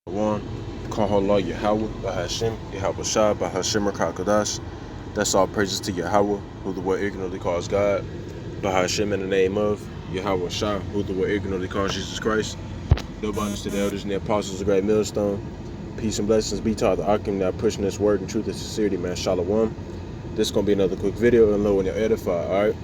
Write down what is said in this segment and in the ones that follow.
One, Kahala Yahweh, Bahashim, Yahweh Shah, Bahashim Rakakadash. That's all praises to Yahweh, who the word ignorantly calls God. Bahashim in the name of Yahweh Shah, who the word ignorantly calls Jesus Christ. Nobody to the elders and the apostles of the great millstone. Peace and blessings be taught the Akim that pushing this word in truth and sincerity, man. Shalom. This is gonna be another quick video and low and you're edified, alright?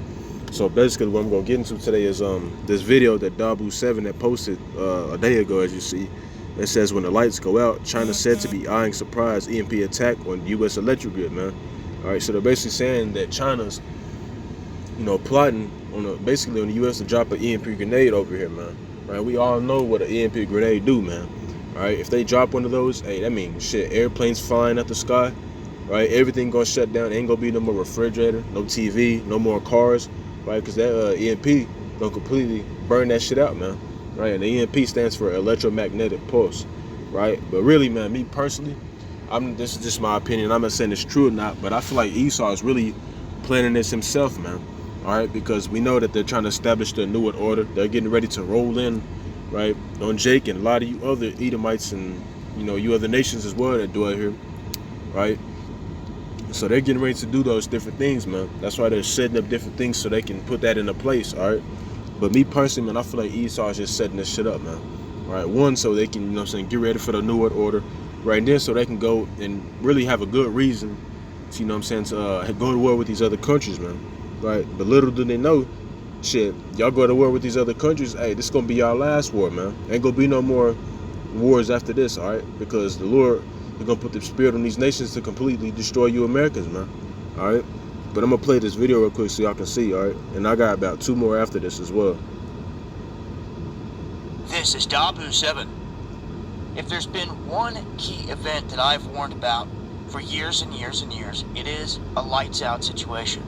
So basically what I'm gonna get into today is this video that Dabu7 that posted a day ago, as you see. It says when the lights go out, China said to be eyeing surprise EMP attack on U.S. electric grid, man. All right, so they're basically saying that China's, plotting on basically on the U.S. to drop an EMP grenade over here, man. Right? We all know what an EMP grenade do, man. All right, if they drop one of those, hey, that means shit. Airplanes flying at the sky, right? Everything gonna shut down. Ain't gonna be no more refrigerator, no TV, no more cars, right? Because that EMP gonna completely burn that shit out, man. Right, and the EMP stands for electromagnetic pulse, right? But really, man, me personally, this is just my opinion. I'm not saying it's true or not, but I feel like Esau is really planning this himself, man. All right, because we know that they're trying to establish the New World Order. They're getting ready to roll in, right, on Jake and a lot of you other Edomites and you other nations as well that dwell here, right? So they're getting ready to do those different things, man. That's why they're setting up different things so they can put that into place, all right? But me personally, man, I feel like Esau is just setting this shit up, man. Right, one, so they can, get ready for the New World Order. Right, and then so they can go and really have a good reason to, to go to war with these other countries, man. Right, but little do they know, shit, y'all go to war with these other countries, hey, this is gonna be our last war, man. Ain't gonna be no more wars after this, all right? Because the Lord is gonna put the spirit on these nations to completely destroy you Americans, man. All right. But I'm gonna play this video real quick so y'all can see, all right? And I got about 2 more after this as well. This is Dabu7. If there's been one key event that I've warned about for years and years and years, it is a lights out situation.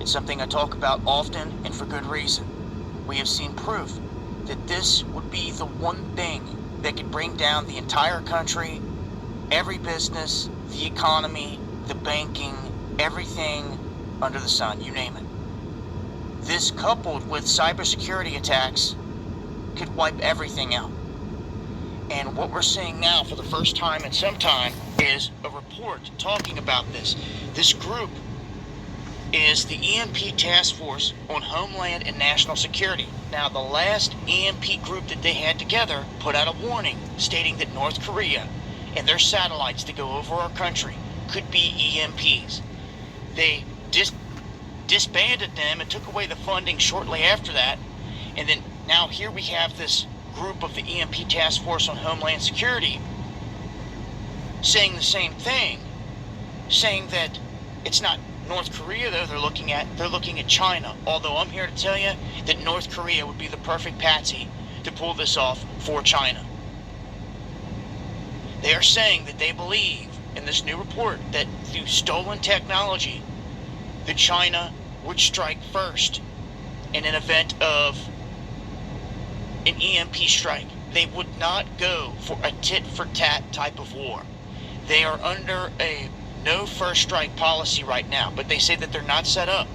It's something I talk about often and for good reason. We have seen proof that this would be the one thing that could bring down the entire country, every business, the economy, the banking, everything under the sun, you name it. This coupled with cybersecurity attacks could wipe everything out. And what we're seeing now for the first time in some time is a report talking about this. This group is the EMP Task Force on Homeland and National Security. Now, the last EMP group that they had together put out a warning stating that North Korea and their satellites that go over our country could be EMPs. They disbanded them and took away the funding shortly after that. And then now here we have this group of the EMP Task Force on Homeland Security saying the same thing, saying that it's not North Korea though they're looking at China. Although I'm here to tell you that North Korea would be the perfect patsy to pull this off for China. They are saying that they believe in this new report that through stolen technology that China would strike first in an event of an EMP strike. They would not go for a tit-for-tat type of war. They are under a no first strike policy right now, but they say that they're not set up.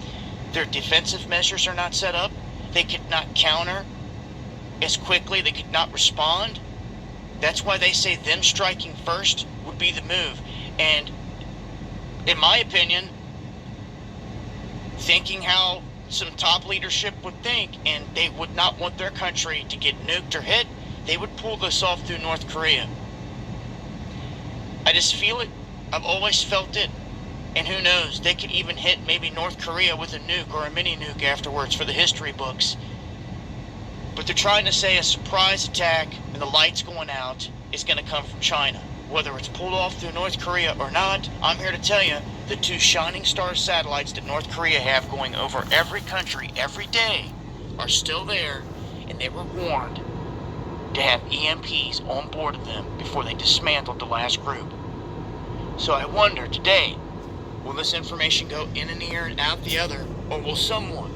Their defensive measures are not set up. They could not counter as quickly. They could not respond. That's why they say them striking first would be the move. And in my opinion, thinking how some top leadership would think, and they would not want their country to get nuked or hit, they would pull this off through North Korea. I just feel it. I've always felt it. And who knows, they could even hit maybe North Korea with a nuke or a mini nuke afterwards for the history books. But they're trying to say a surprise attack and the lights going out is going to come from China. Whether it's pulled off through North Korea or not, I'm here to tell you the 2 shining star satellites that North Korea have going over every country every day are still there, and they were warned to have EMPs on board of them before they dismantled the last group. So I wonder today, will this information go in an ear and out the other, or will someone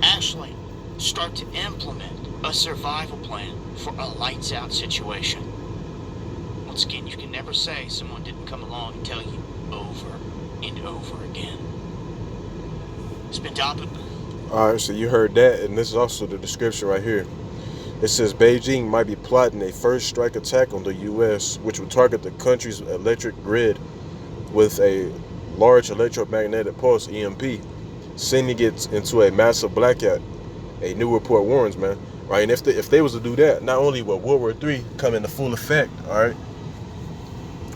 actually start to implement a survival plan for a lights out situation? Once again, you can never say someone didn't come along and tell you over and over again. It's been Dabu. All right, so you heard that, and this is also the description right here. It says Beijing might be plotting a first strike attack on the U.S., which would target the country's electric grid with a large electromagnetic pulse (EMP), sending it into a massive blackout. A new report warns, man. Right, and if they was to do that, not only will World War III come into full effect, all right,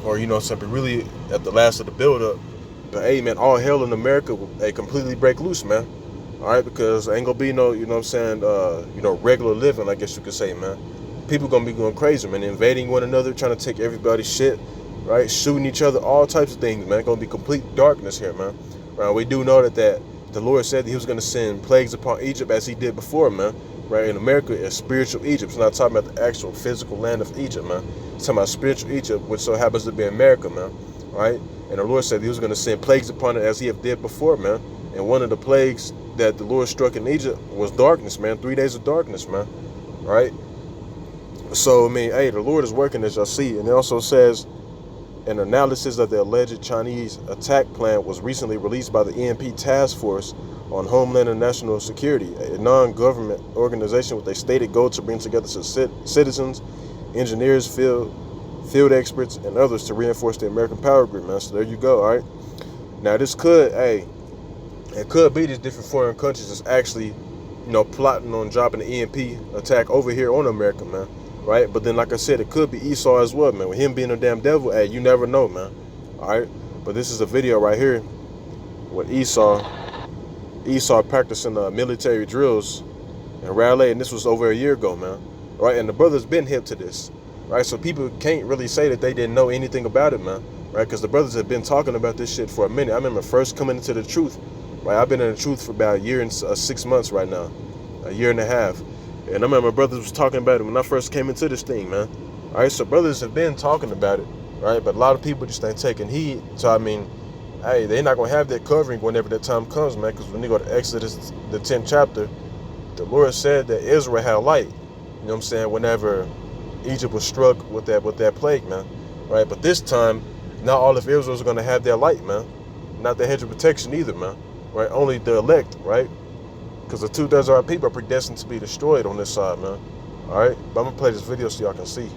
or something really at the last of the build-up, but hey, man, all hell in America will completely break loose, man. All right, because ain't gonna be no, regular living, I guess you could say, man. People gonna be going crazy, man, invading one another, trying to take everybody's shit, right? Shooting each other, all types of things, man. Gonna be complete darkness here, man. Right? We do know that the Lord said that He was gonna send plagues upon Egypt as He did before, man. Right? In America, it's spiritual Egypt. It's not talking about the actual physical land of Egypt, man. It's talking about spiritual Egypt, which so happens to be America, man. Right? And the Lord said He was gonna send plagues upon it as He have did before, man. And one of the plagues that the Lord struck in Egypt was darkness, man. 3 days of darkness, man. Right? So, I mean, hey, the Lord is working, as y'all see. And it also says an analysis of the alleged Chinese attack plan was recently released by the EMP Task Force on Homeland and National Security, a non-government organization with a stated goal to bring together citizens, engineers, field experts, and others to reinforce the American power grid, man. So there you go, all right? Now, this could, it could be these different foreign countries that's actually, plotting on dropping the EMP attack over here on America, man. Right? But then, like I said, it could be Esau as well, man. With him being a damn devil, hey, you never know, man. All right? But this is a video right here with Esau practicing military drills in Raleigh, and this was over a year ago, man. Right? And the brother's been hip to this. Right? So people can't really say that they didn't know anything about it, man. Right? Because the brothers have been talking about this shit for a minute. I remember first coming into the truth. Right? I've been in the truth for about a year and 6 months right now. A year and a half. And I remember my brothers was talking about it when I first came into this thing, man. All right, so brothers have been talking about it, right? But a lot of people just ain't taking heed. So, I mean, hey, they're not going to have that covering whenever that time comes, man. Because when you go to Exodus, the 10th chapter, the Lord said that Israel had light. You know what I'm saying? Whenever Egypt was struck with that plague, man. Right? But this time, not all of Israel is going to have their light, man. Not the hedge of protection either, man. Right? Only the elect, right? Because the 2/3 of our people are predestined to be destroyed on this side, man. Alright? But I'm going to play this video so y'all can see.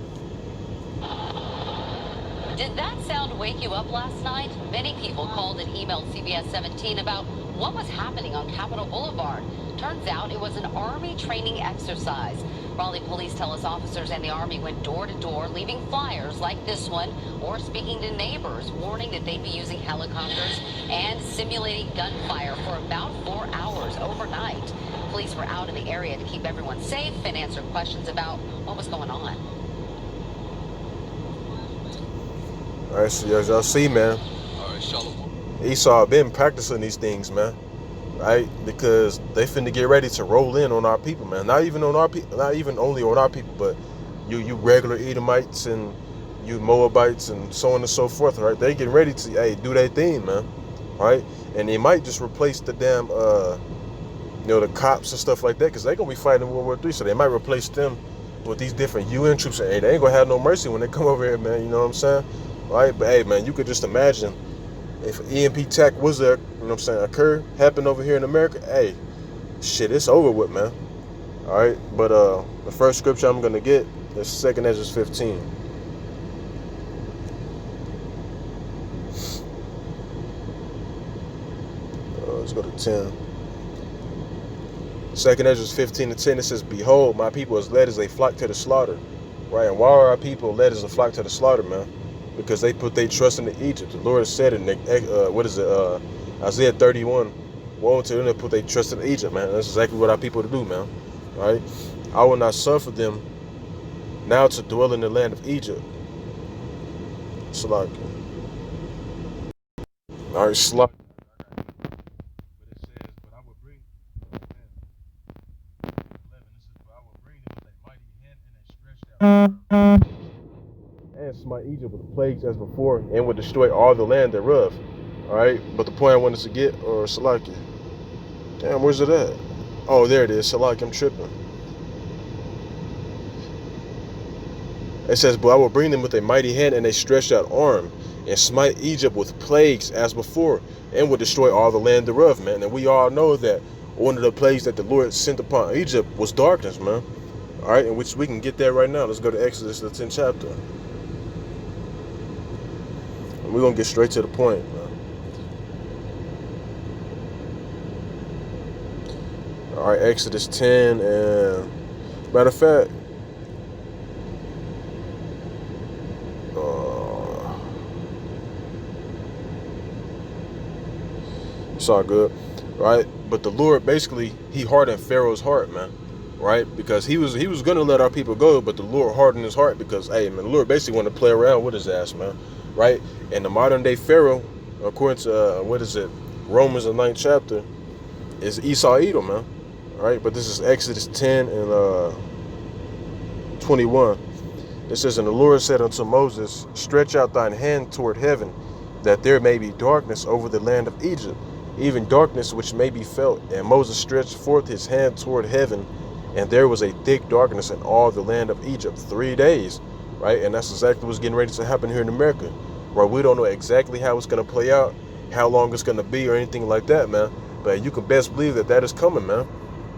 Did that sound wake you up last night? Many people called and emailed CBS 17 about what was happening on Capitol Boulevard. Turns out it was an Army training exercise. Raleigh police tell us officers and the Army went door to door, leaving flyers like this one, or speaking to neighbors, warning that they'd be using helicopters and simulating gunfire for about 4 hours overnight. Police were out in the area to keep everyone safe and answer questions about what was going on. All right, so as y'all see, man, Esau been practicing these things, man. Right? Because they finna get ready to roll in on our people, man. Not even on our people, not even only on our people, but you regular Edomites and you Moabites and so on and so forth, right? They getting ready to do their thing, man. Right? And they might just replace the damn the cops and stuff like that, because they gonna be fighting World War III, so they might replace them with these different UN troops, and they ain't gonna have no mercy when they come over here, man. You know what I'm saying? Right? But hey, man, you could just imagine if EMP attack was there, you know what I'm saying, happened over here in America, hey, shit, it's over with, man. All right, but the first scripture I'm gonna get is 2 Ezra 15. Let's go to 10. 2 Ezra 15:10, it says, "Behold, my people is led as a flock to the slaughter." Right, and why are our people led as a flock to the slaughter, man? Because they put their trust in Egypt. The Lord has said in Isaiah 31, woe to them that put their trust in Egypt, man. That's exactly what our people to do, man. Right? I will not suffer them now to dwell in the land of Egypt. Slack. All right, slack. And smite Egypt with the plagues as before, and would destroy all the land thereof. Alright, but the point I wanted to get, or Salaki. Damn, where's it at? Oh, there it is. Salaki, I'm tripping. It says, "But I will bring them with a mighty hand and a stretched out arm, and smite Egypt with plagues as before, and would destroy all the land thereof," man. And we all know that one of the plagues that the Lord sent upon Egypt was darkness, man. All right, in which we can get there right now. Let's go to Exodus, the 10th chapter. And we're going to get straight to the point, man. All right, Exodus 10, and matter of fact, it's all good, right? But the Lord basically, he hardened Pharaoh's heart, man, right? Because he was gonna let our people go, but the Lord hardened his heart because, hey, man, the Lord basically wanted to play around with his ass, man, right? And the modern day Pharaoh, according to Romans the 9th chapter, is Esau Edom, man, right? But this is Exodus 10 and 21. It says, and the Lord said unto Moses, stretch out thine hand toward heaven, that there may be darkness over the land of Egypt, even darkness which may be felt. And Moses stretched forth his hand toward heaven, and there was a thick darkness in all the land of Egypt 3 days, right? And that's exactly what's getting ready to happen here in America, right? We don't know exactly how it's going to play out, how long it's going to be, or anything like that, man. But you can best believe that that is coming, man,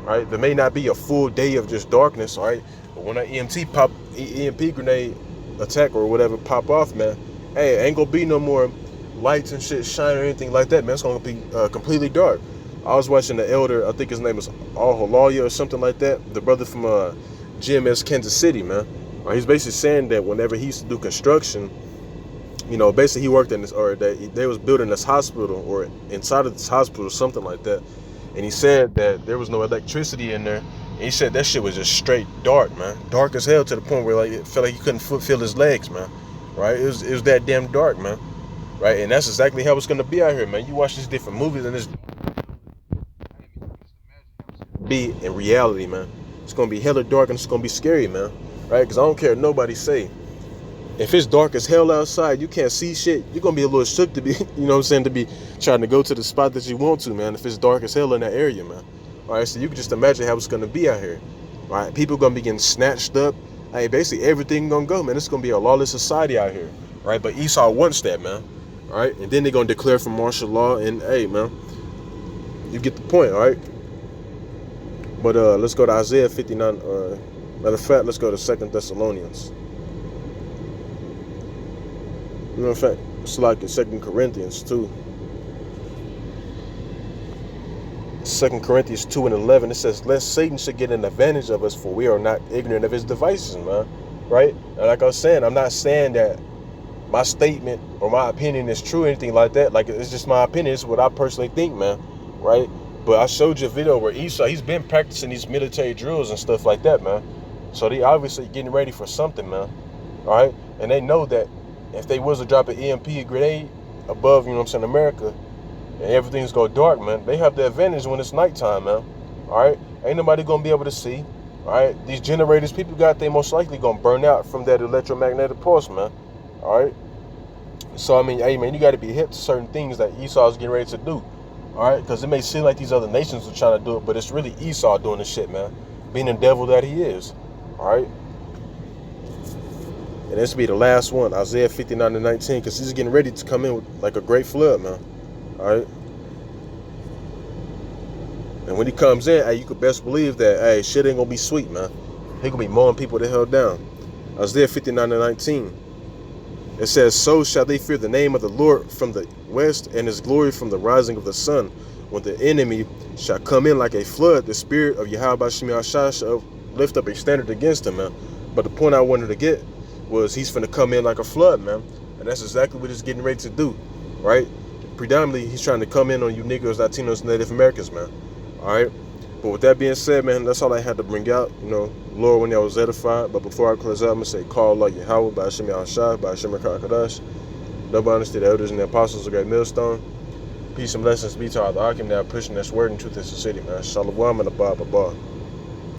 right? There may not be a full day of just darkness, all right? But when that EMP grenade attack or whatever pop off, man, hey, ain't going to be no more lights and shit shine or anything like that, man. It's gonna be completely dark. I was watching the elder, I think his name is Al-Halaya or something like that, the brother from GMS Kansas City, man. He's basically saying that whenever he used to do construction, you know, basically he worked in this, or that they was building this hospital or inside of this hospital or something like that, and he said that there was no electricity in there, and he said that shit was just straight dark, man, dark as hell, to the point where like it felt like he couldn't feel his legs, man, right? It was that damn dark, man. Right, and that's exactly how it's gonna be out here, man. You watch these different movies, and it's be in reality, man. It's gonna be hella dark, and it's gonna be scary, man. Right? Because I don't care what nobody say. If it's dark as hell outside, you can't see shit. You're gonna be a little shook to be, you know what I'm saying, to be trying to go to the spot that you want to, man. If it's dark as hell in that area, man. All right, so you can just imagine how it's gonna be out here. All right, people gonna be getting snatched up. Hey, basically everything gonna go, man. It's gonna be a lawless society out here, right? But Esau wants that, man. All right, and then they're gonna declare for martial law, and hey, man, you get the point, all right? But let's go to Isaiah 59. Matter of fact, let's go to 2 Thessalonians. You know, in fact, it's like in 2 Corinthians 2. 2 Corinthians 2 and 11, it says, lest Satan should get an advantage of us, for we are not ignorant of his devices, man, right? And like I was saying, I'm not saying that my statement or my opinion is true or anything like that. Like, it's just my opinion. It's what I personally think, man, right? But I showed you a video where Esau, he's been practicing these military drills and stuff like that, man. So they obviously getting ready for something, man, all right? And they know that if they was to drop an EMP grenade above, you know what I'm saying, America, and everything's go dark, man, they have the advantage when it's nighttime, man, all right? Ain't nobody gonna be able to see, all right? These generators people got, they most likely gonna burn out from that electromagnetic pulse, man. All right, so I mean, hey, man, you got to be hip to certain things that Esau's getting ready to do. All right, because it may seem like these other nations are trying to do it, but it's really Esau doing this shit, man, being the devil that he is. All right, and this will be the last one, Isaiah 59 and 19, because he's getting ready to come in with like a great flood, man. All right, and when he comes in, hey, you could best believe that, hey, shit ain't gonna be sweet, man. He gonna be mowing people the hell down. Isaiah 59 and 19. It says, so shall they fear the name of the Lord from the west, and his glory from the rising of the sun. When the enemy shall come in like a flood, the spirit of Yahweh Shemi shall lift up a standard against him, man. But the point I wanted to get was he's finna come in like a flood, man. And that's exactly what he's getting ready to do, right? Predominantly, he's trying to come in on you Negroes, Latinos, Native Americans, man. All right? But with that being said, man, that's all I had to bring out. You know, Lord, when y'all was edified. But before I close out, I'm going to say, call Allah Yahweh, by Hashem Yahushua, by Hashem Rakakadash. Double honors to the elders and the apostles of Great Millstone. Peace and blessings be to all the Akim that are pushing this word and truth in the city, man. Shalom and Abba.